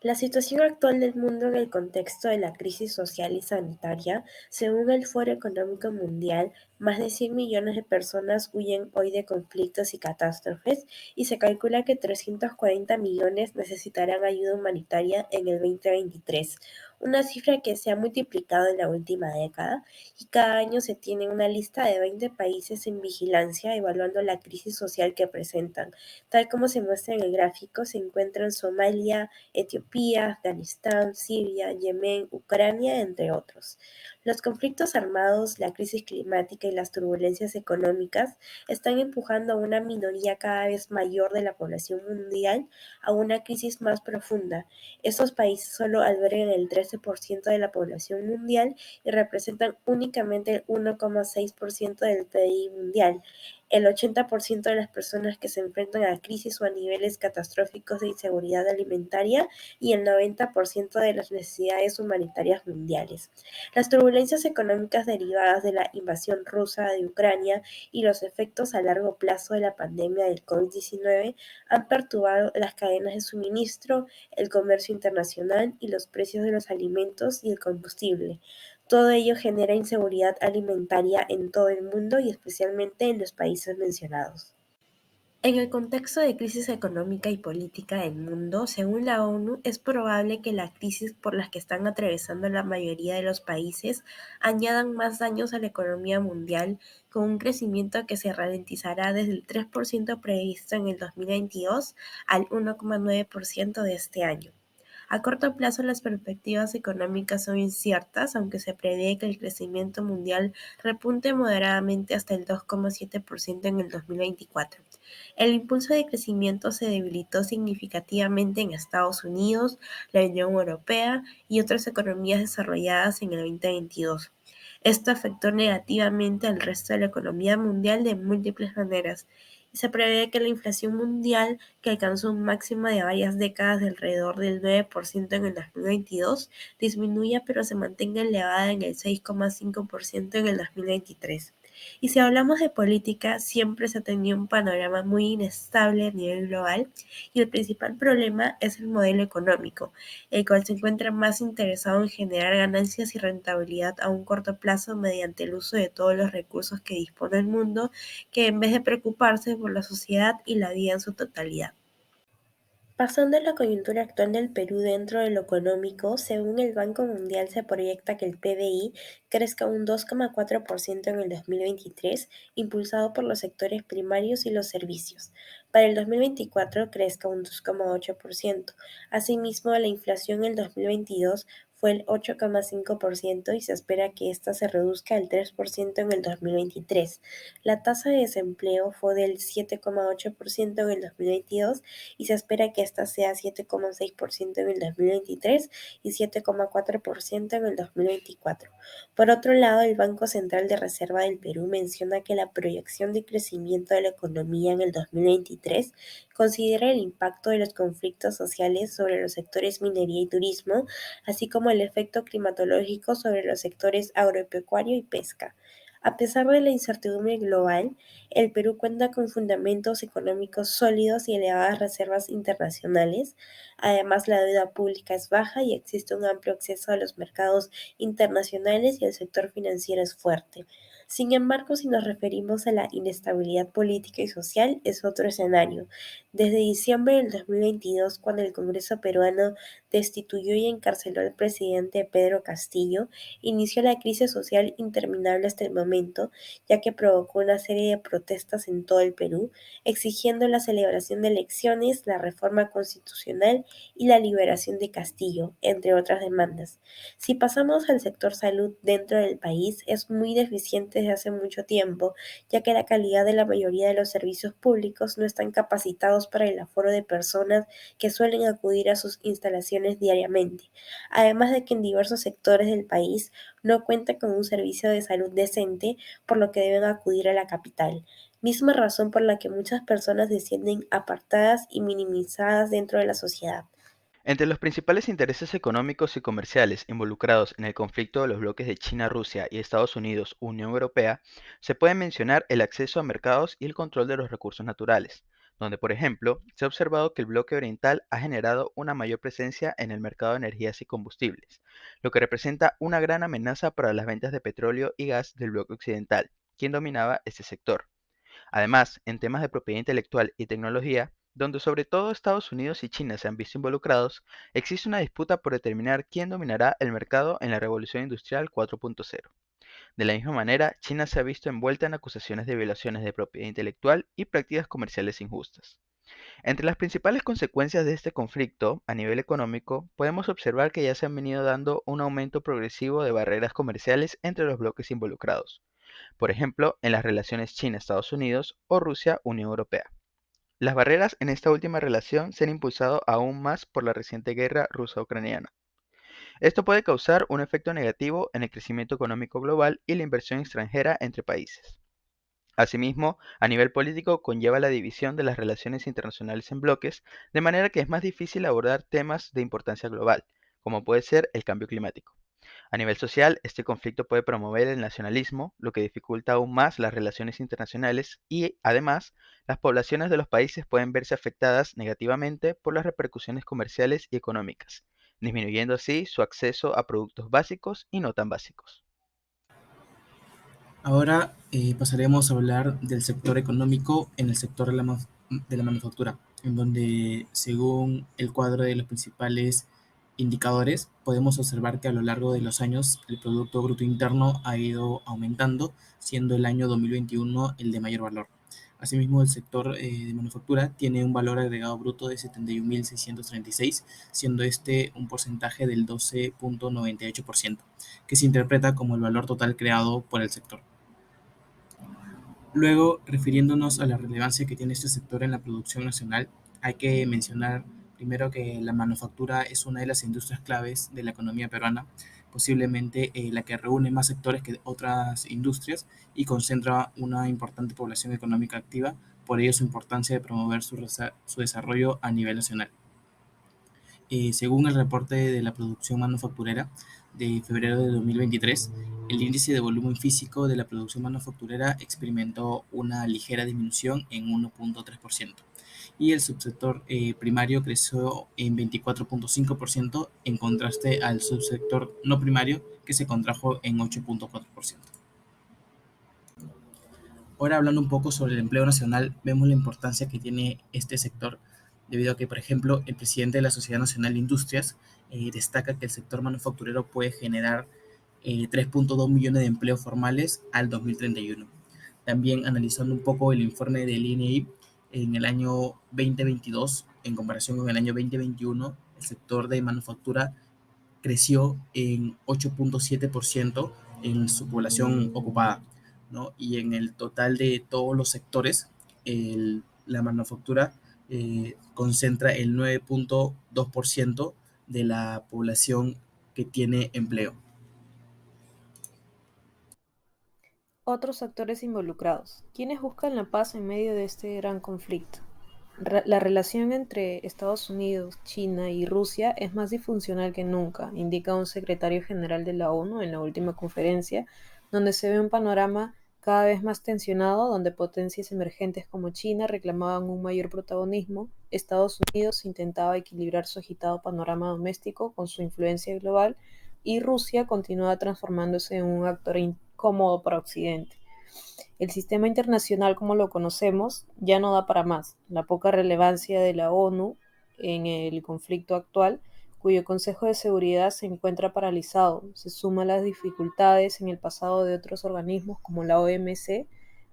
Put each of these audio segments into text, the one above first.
La situación actual del mundo en el contexto de la crisis social y sanitaria, según el Foro Económico Mundial, más de 100 millones de personas huyen hoy de conflictos y catástrofes y se calcula que 340 millones necesitarán ayuda humanitaria en el 2023, una cifra que se ha multiplicado en la última década y cada año se tiene una lista de 20 países en vigilancia evaluando la crisis social que presentan. Tal como se muestra en el gráfico, se encuentran Somalia, Etiopía, Afganistán, Siria, Yemen, Ucrania, entre otros. Los conflictos armados, la crisis climática y las turbulencias económicas están empujando a una minoría cada vez mayor de la población mundial a una crisis más profunda. Estos países solo albergan el 13% de la población mundial y representan únicamente el 1,6% del PIB mundial. El 80% de las personas que se enfrentan a crisis o a niveles catastróficos de inseguridad alimentaria y el 90% de las necesidades humanitarias mundiales. Las turbulencias económicas derivadas de la invasión rusa de Ucrania y los efectos a largo plazo de la pandemia del COVID-19 han perturbado las cadenas de suministro, el comercio internacional y los precios de los alimentos y el combustible. Todo ello genera inseguridad alimentaria en todo el mundo y especialmente en los países mencionados. En el contexto de crisis económica y política del mundo, según la ONU, es probable que la crisis por las que están atravesando la mayoría de los países añadan más daños a la economía mundial, con un crecimiento que se ralentizará desde el 3% previsto en el 2022 al 1,9% de este año. A corto plazo, las perspectivas económicas son inciertas, aunque se prevé que el crecimiento mundial repunte moderadamente hasta el 2,7% en el 2024. El impulso de crecimiento se debilitó significativamente en Estados Unidos, la Unión Europea y otras economías desarrolladas en el 2022. Esto afectó negativamente al resto de la economía mundial de múltiples maneras, y se prevé que la inflación mundial, que alcanzó un máximo de varias décadas de alrededor del 9% en el 2022, disminuya pero se mantenga elevada en el 6,5% en el 2023. Y si hablamos de política, siempre se ha tenido un panorama muy inestable a nivel global y el principal problema es el modelo económico, el cual se encuentra más interesado en generar ganancias y rentabilidad a un corto plazo mediante el uso de todos los recursos que dispone el mundo, que en vez de preocuparse por la sociedad y la vida en su totalidad. Pasando a la coyuntura actual del Perú dentro de lo económico, según el Banco Mundial se proyecta que el PBI crezca un 2,4% en el 2023, impulsado por los sectores primarios y los servicios. Para el 2024 crezca un 2,8%. Asimismo, la inflación en el 2022 fue el 8,5% y se espera que ésta se reduzca al 3% en el 2023. La tasa de desempleo fue del 7,8% en el 2022 y se espera que esta sea 7,6% en el 2023 y 7,4% en el 2024. Por otro lado, el Banco Central de Reserva del Perú menciona que la proyección de crecimiento de la economía en el 2023 considera el impacto de los conflictos sociales sobre los sectores minería y turismo, así como el efecto climatológico sobre los sectores agropecuario y pesca. A pesar de la incertidumbre global, el Perú cuenta con fundamentos económicos sólidos y elevadas reservas internacionales. Además, la deuda pública es baja y existe un amplio acceso a los mercados internacionales y el sector financiero es fuerte. Sin embargo, si nos referimos a la inestabilidad política y social, es otro escenario. Desde diciembre del 2022, cuando el Congreso peruano destituyó y encarceló al presidente Pedro Castillo, inició la crisis social interminable hasta el momento, ya que provocó una serie de protestas en todo el Perú, exigiendo la celebración de elecciones, la reforma constitucional y la liberación de Castillo, entre otras demandas. Si pasamos al sector salud dentro del país, es muy deficiente desde hace mucho tiempo, ya que la calidad de la mayoría de los servicios públicos no están capacitados para el aforo de personas que suelen acudir a sus instalaciones diariamente, además de que en diversos sectores del país no cuenta con un servicio de salud decente, por lo que deben acudir a la capital, misma razón por la que muchas personas se sienten apartadas y minimizadas dentro de la sociedad. Entre los principales intereses económicos y comerciales involucrados en el conflicto de los bloques de China-Rusia y Estados Unidos-Unión Europea, se puede mencionar el acceso a mercados y el control de los recursos naturales. donde, por ejemplo, se ha observado que el bloque oriental ha generado una mayor presencia en el mercado de energías y combustibles, lo que representa una gran amenaza para las ventas de petróleo y gas del bloque occidental, quien dominaba este sector. Además, en temas de propiedad intelectual y tecnología, donde sobre todo Estados Unidos y China se han visto involucrados, existe una disputa por determinar quién dominará el mercado en la revolución industrial 4.0. De la misma manera, China se ha visto envuelta en acusaciones de violaciones de propiedad intelectual y prácticas comerciales injustas. Entre las principales consecuencias de este conflicto a nivel económico, podemos observar que ya se han venido dando un aumento progresivo de barreras comerciales entre los bloques involucrados, por ejemplo, en las relaciones China-Estados Unidos o Rusia-Unión Europea. Las barreras en esta última relación se han impulsado aún más por la reciente guerra rusa-ucraniana. Esto puede causar un efecto negativo en el crecimiento económico global y la inversión extranjera entre países. Asimismo, a nivel político conlleva la división de las relaciones internacionales en bloques, de manera que es más difícil abordar temas de importancia global, como puede ser el cambio climático. A nivel social, este conflicto puede promover el nacionalismo, lo que dificulta aún más las relaciones internacionales y, además, las poblaciones de los países pueden verse afectadas negativamente por las repercusiones comerciales y económicas, disminuyendo así su acceso a productos básicos y no tan básicos. Ahora pasaremos a hablar del sector económico en el sector de la manufactura, en donde según el cuadro de los principales indicadores, podemos observar que a lo largo de los años el Producto Bruto Interno ha ido aumentando, siendo el año 2021 el de mayor valor. Asimismo, el sector de manufactura tiene un valor agregado bruto de 71.636, siendo este un porcentaje del 12.98%, que se interpreta como el valor total creado por el sector. Luego, refiriéndonos a la relevancia que tiene este sector en la producción nacional, hay que mencionar primero que la manufactura es una de las industrias claves de la economía peruana, posiblemente la que reúne más sectores que otras industrias y concentra una importante población económica activa, por ello su importancia de promover su desarrollo a nivel nacional. Según el reporte de la producción manufacturera de febrero de 2023, el índice de volumen físico de la producción manufacturera experimentó una ligera disminución en 1.3% y el subsector primario creció en 24.5% en contraste al subsector no primario que se contrajo en 8.4%. Ahora hablando un poco sobre el empleo nacional, vemos la importancia que tiene este sector, debido a que, por ejemplo, el presidente de la Sociedad Nacional de Industrias destaca que el sector manufacturero puede generar 3.2 millones de empleos formales al 2031. También analizando un poco el informe del INEI, en el año 2022, en comparación con el año 2021, el sector de manufactura creció en 8.7% en su población ocupada, ¿no? Y en el total de todos los sectores, la manufactura concentra el 9.2% de la población que tiene empleo. Otros actores involucrados. ¿Quiénes buscan la paz en medio de este gran conflicto? La relación entre Estados Unidos, China y Rusia es más disfuncional que nunca, indica un secretario general de la ONU en la última conferencia, donde se ve un panorama cada vez más tensionado, donde potencias emergentes como China reclamaban un mayor protagonismo, Estados Unidos intentaba equilibrar su agitado panorama doméstico con su influencia global y Rusia continuaba transformándose en un actor incómodo para Occidente. El sistema internacional como lo conocemos ya no da para más. La poca relevancia de la ONU en el conflicto actual, cuyo Consejo de Seguridad se encuentra paralizado, se suma a las dificultades en el pasado de otros organismos como la OMC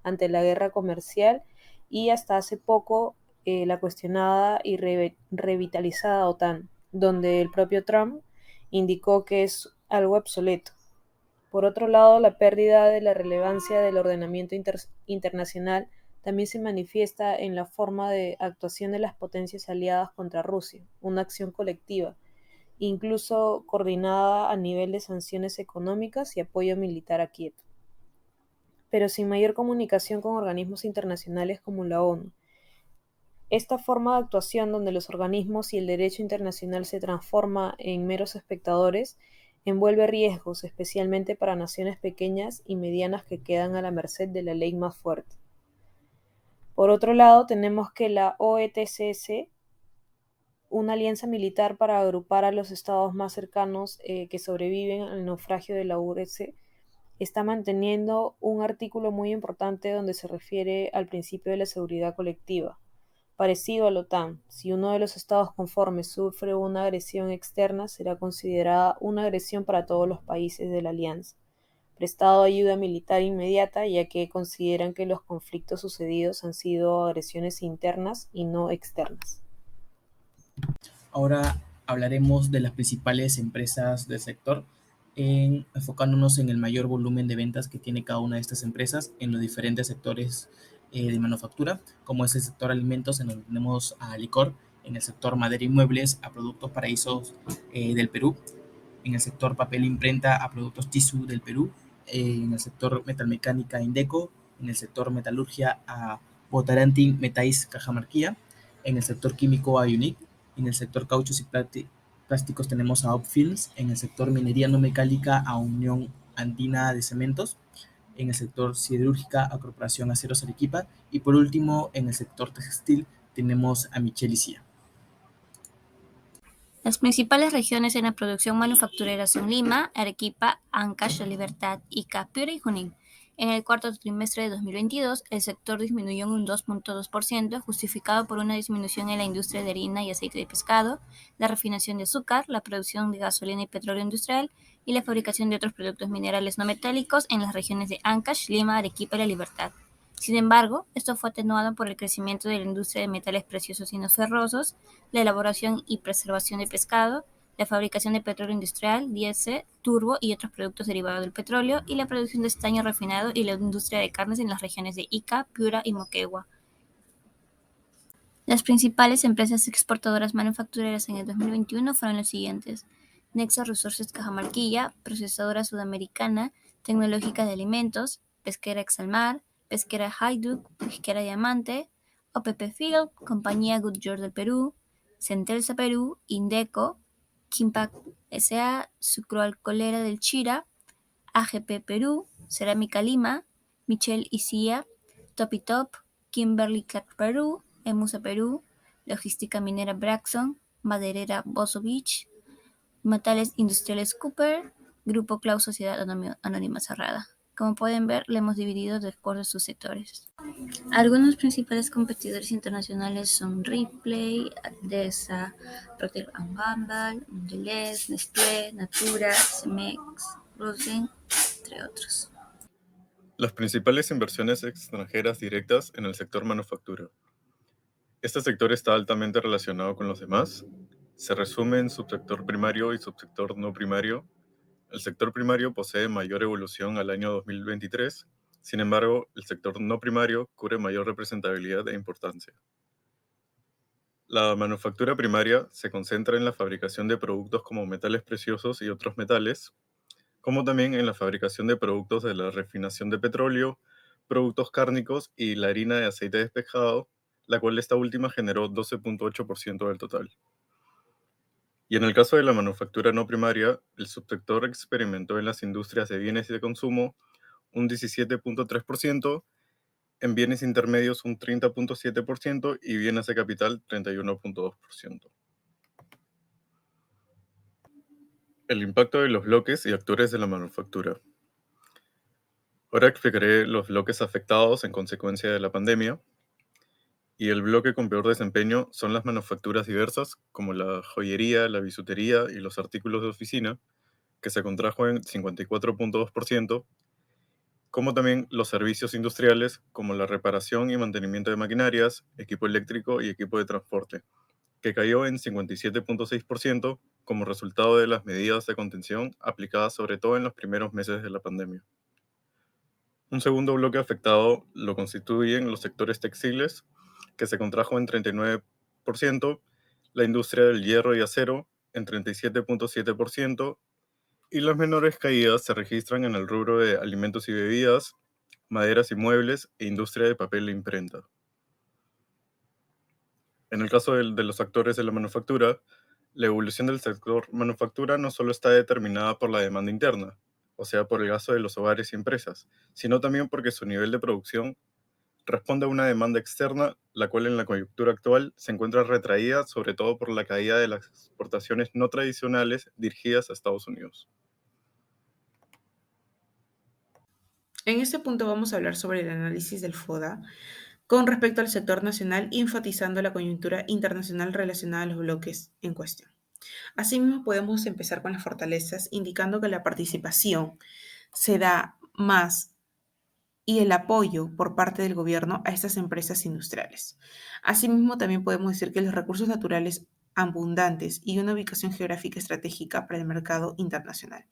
ante la guerra comercial y hasta hace poco la cuestionada y revitalizada OTAN, donde el propio Trump indicó que es algo obsoleto. Por otro lado, la pérdida de la relevancia del ordenamiento internacional también se manifiesta en la forma de actuación de las potencias aliadas contra Rusia, una acción colectiva, incluso coordinada a nivel de sanciones económicas y apoyo militar a Kiev, pero sin mayor comunicación con organismos internacionales como la ONU. Esta forma de actuación, donde los organismos y el derecho internacional se transforma en meros espectadores, envuelve riesgos, especialmente para naciones pequeñas y medianas que quedan a la merced de la ley más fuerte. Por otro lado, tenemos que la OETCS, una alianza militar para agrupar a los estados más cercanos que sobreviven al naufragio de la URSS, está manteniendo un artículo muy importante donde se refiere al principio de la seguridad colectiva. Parecido a la OTAN, si uno de los estados conformes sufre una agresión externa, será considerada una agresión para todos los países de la alianza, prestado ayuda militar inmediata, ya que consideran que los conflictos sucedidos han sido agresiones internas y no externas. Ahora hablaremos de las principales empresas del sector, enfocándonos en el mayor volumen de ventas que tiene cada una de estas empresas en los diferentes sectores de manufactura, como es el sector alimentos, en donde tenemos a licor, en el sector madera y muebles, a productos paraísos del Perú, en el sector papel e imprenta, a productos Tissú del Perú, en el sector metalmecánica Indeco, en el sector metalurgia a Votorantim Metais Cajamarquilla, en el sector químico a Unique, en el sector cauchos y plásticos tenemos a Opfilms, en el sector minería no metálica a Unión Andina de Cementos, en el sector siderúrgica a Corporación Aceros Arequipa y por último en el sector textil tenemos a Michel y Cia. Las principales regiones en la producción manufacturera son Lima, Arequipa, Ancash, La Libertad, Ica, Piura y Junín. En el cuarto trimestre de 2022, el sector disminuyó en un 2.2%, justificado por una disminución en la industria de harina y aceite de pescado, la refinación de azúcar, la producción de gasolina y petróleo industrial y la fabricación de otros productos minerales no metálicos en las regiones de Ancash, Lima, Arequipa y La Libertad. Sin embargo, esto fue atenuado por el crecimiento de la industria de metales preciosos y no ferrosos, la elaboración y preservación de pescado, la fabricación de petróleo industrial, diésel, turbo y otros productos derivados del petróleo, y la producción de estaño refinado y la industria de carnes en las regiones de Ica, Piura y Moquegua. Las principales empresas exportadoras manufactureras en el 2021 fueron las siguientes: Nexa Resources Cajamarquilla, procesadora sudamericana, tecnológica de alimentos, pesquera Exalmar, pesquera Hajduk, pesquera Diamante, OPP Field, compañía Goodyear del Perú, Centelsa Perú, Indeco, Kimpac S.A., Sucroalcoholera del Chira, AGP Perú, Cerámica Lima, Michel y Cia, Topitop, Kimberly Clark Perú, Emusa Perú, Logística Minera Braxton, Maderera Bozo Beach, Metales Industriales Cooper, Grupo Clau Sociedad Anónima Cerrada. Como pueden ver, le hemos dividido de acuerdo a sus sectores. Algunos principales competidores internacionales son Ripley, Adesa, Procter & Gamble, Mondelez, Nestlé, Natura, Cemex, Rosen, entre otros. Las principales inversiones extranjeras directas en el sector manufactura. Este sector está altamente relacionado con los demás. Se resume en subsector primario y subsector no primario. El sector primario posee mayor evolución al año 2023. Sin embargo, el sector no primario cubre mayor representabilidad e importancia. La manufactura primaria se concentra en la fabricación de productos como metales preciosos y otros metales, como también en la fabricación de productos de la refinación de petróleo, productos cárnicos y la harina de aceite de pescado, la cual esta última generó 12.8% del total. Y en el caso de la manufactura no primaria, el subsector experimentó en las industrias de bienes y de consumo un 17.3%, en bienes intermedios un 30.7% y bienes de capital 31.2%. El impacto de los bloques y actores de la manufactura. Ahora explicaré los bloques afectados en consecuencia de la pandemia. Y el bloque con peor desempeño son las manufacturas diversas, como la joyería, la bisutería y los artículos de oficina, que se contrajo en 54.2%, como también los servicios industriales, como la reparación y mantenimiento de maquinarias, equipo eléctrico y equipo de transporte, que cayó en 57.6% como resultado de las medidas de contención aplicadas sobre todo en los primeros meses de la pandemia. Un segundo bloque afectado lo constituyen los sectores textiles, que se contrajo en 39%, la industria del hierro y acero en 37.7%, y las menores caídas se registran en el rubro de alimentos y bebidas, maderas y muebles e industria de papel e imprenta. En el caso de los actores de la manufactura, la evolución del sector manufactura no solo está determinada por la demanda interna, o sea, por el gasto de los hogares y empresas, sino también porque su nivel de producción responde a una demanda externa, la cual en la coyuntura actual se encuentra retraída, sobre todo por la caída de las exportaciones no tradicionales dirigidas a Estados Unidos. En este punto vamos a hablar sobre el análisis del FODA con respecto al sector nacional, enfatizando la coyuntura internacional relacionada a los bloques en cuestión. Asimismo, podemos empezar con las fortalezas, indicando que la participación se da más y el apoyo por parte del gobierno a estas empresas industriales. Asimismo, también podemos decir que los recursos naturales abundantes y una ubicación geográfica estratégica para el mercado internacional.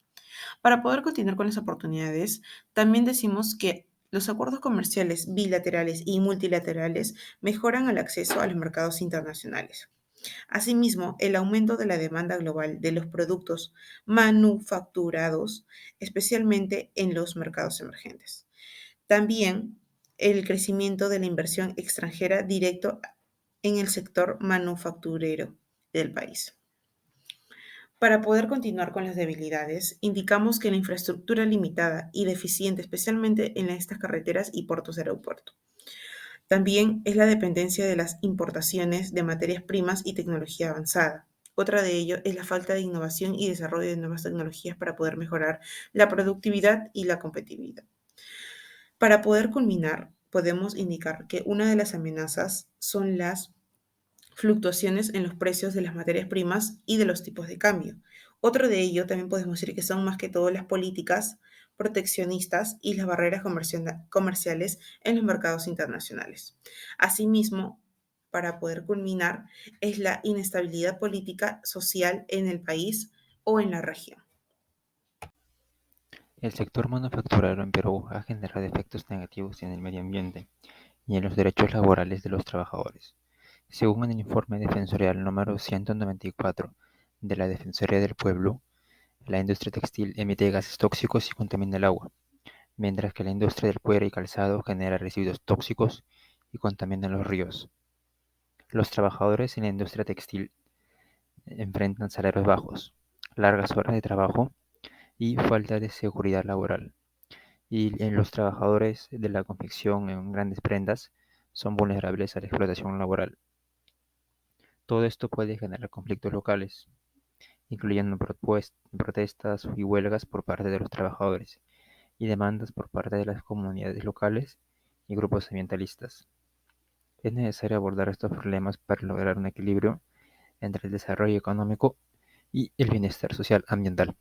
Para poder continuar con las oportunidades, también decimos que los acuerdos comerciales bilaterales y multilaterales mejoran el acceso a los mercados internacionales. Asimismo, el aumento de la demanda global de los productos manufacturados, especialmente en los mercados emergentes. También el crecimiento de la inversión extranjera directo en el sector manufacturero del país. Para poder continuar con las debilidades, indicamos que la infraestructura limitada y deficiente, especialmente en estas carreteras y puertos de aeropuerto. También es la dependencia de las importaciones de materias primas y tecnología avanzada. Otra de ello es la falta de innovación y desarrollo de nuevas tecnologías para poder mejorar la productividad y la competitividad. Para poder culminar, podemos indicar que una de las amenazas son las fluctuaciones en los precios de las materias primas y de los tipos de cambio. Otro de ello también podemos decir que son más que todo las políticas proteccionistas y las barreras comerciales en los mercados internacionales. Asimismo, para poder culminar, es la inestabilidad política social en el país o en la región. El sector manufacturero en Perú ha generado efectos negativos en el medio ambiente y en los derechos laborales de los trabajadores. Según el informe defensorial número 194 de la Defensoría del Pueblo, la industria textil emite gases tóxicos y contamina el agua, mientras que la industria del cuero y calzado genera residuos tóxicos y contamina los ríos. Los trabajadores en la industria textil enfrentan salarios bajos, largas horas de trabajo y falta de seguridad laboral. Y en los trabajadores de la confección en grandes prendas son vulnerables a la explotación laboral. Todo esto puede generar conflictos locales, incluyendo protestas y huelgas por parte de los trabajadores y demandas por parte de las comunidades locales y grupos ambientalistas. Es necesario abordar estos problemas para lograr un equilibrio entre el desarrollo económico y el bienestar social ambiental.